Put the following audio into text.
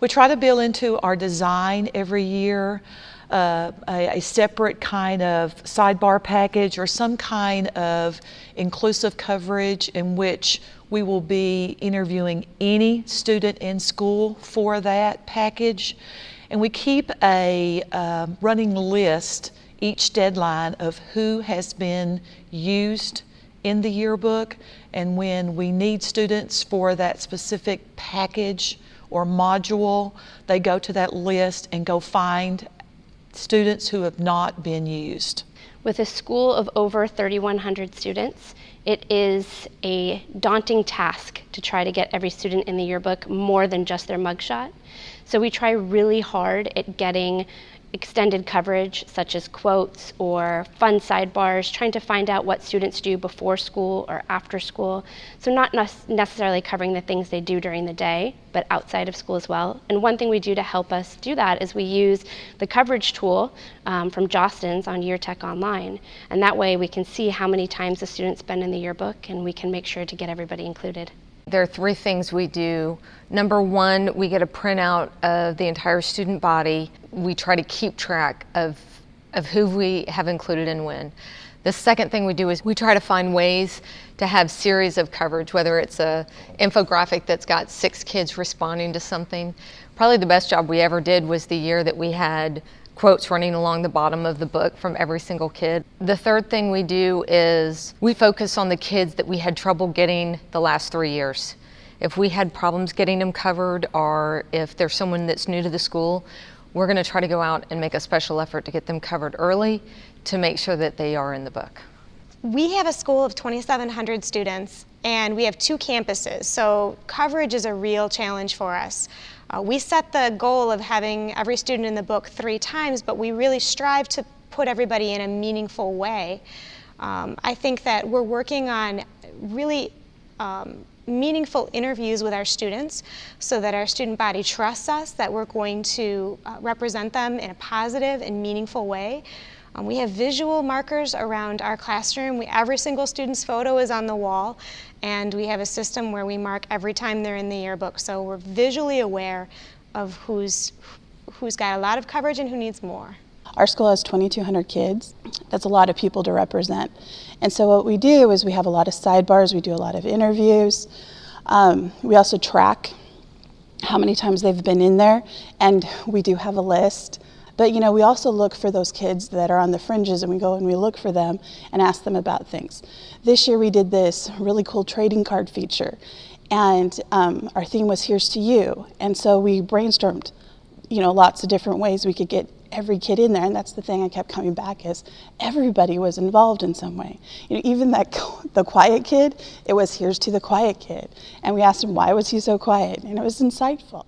We try to build into our design every year a separate kind of sidebar package or some kind of inclusive coverage in which we will be interviewing any student in school for that package. And we keep a running list each deadline of who has been used in the yearbook, and when we need students for that specific package or module, they go to that list and go find students who have not been used. With a school of over 3,100 students, it is a daunting task to try to get every student in the yearbook more than just their mugshot. So we try really hard at getting extended coverage such as quotes or fun sidebars, trying to find out what students do before school or after school. So not necessarily covering the things they do during the day, but outside of school as well. And one thing we do to help us do that is we use the coverage tool from Jostens on Year Tech Online. And that way we can see how many times the student's been in the yearbook, and we can make sure to get everybody included. There are 3 things we do. Number 1, we get a printout of the entire student body. We try to keep track of who we have included and when. The second thing we do is we try to find ways to have series of coverage, whether it's a infographic that's got 6 kids responding to something. Probably the best job we ever did was the year that we had quotes running along the bottom of the book from every single kid. The third thing we do is we focus on the kids that we had trouble getting the last 3 years. If we had problems getting them covered, or if there's someone that's new to the school, we're going to try to go out and make a special effort to get them covered early to make sure that they are in the book. We have a school of 2,700 students, and we have 2 campuses, so coverage is a real challenge for us. We set the goal of having every student in the book 3 times, but we really strive to put everybody in a meaningful way. I think that we're working on really meaningful interviews with our students so that our student body trusts us, that we're going to represent them in a positive and meaningful way. We have visual markers around our classroom. Every single student's photo is on the wall, and we have a system where we mark every time they're in the yearbook. So we're visually aware of who's got a lot of coverage and who needs more. Our school has 2,200 kids. That's a lot of people to represent. And so what we do is we have a lot of sidebars, we do a lot of interviews. We also track how many times they've been in there, and we do have a list. But you know, we also look for those kids that are on the fringes, and we go and we look for them and ask them about things. This year we did this really cool trading card feature, and our theme was "Here's to You." And so we brainstormed, you know, lots of different ways we could get every kid in there, and that's the thing I kept coming back is everybody was involved in some way. You know, even the quiet kid, it was "Here's to the quiet kid," and we asked him why was he so quiet, and it was insightful.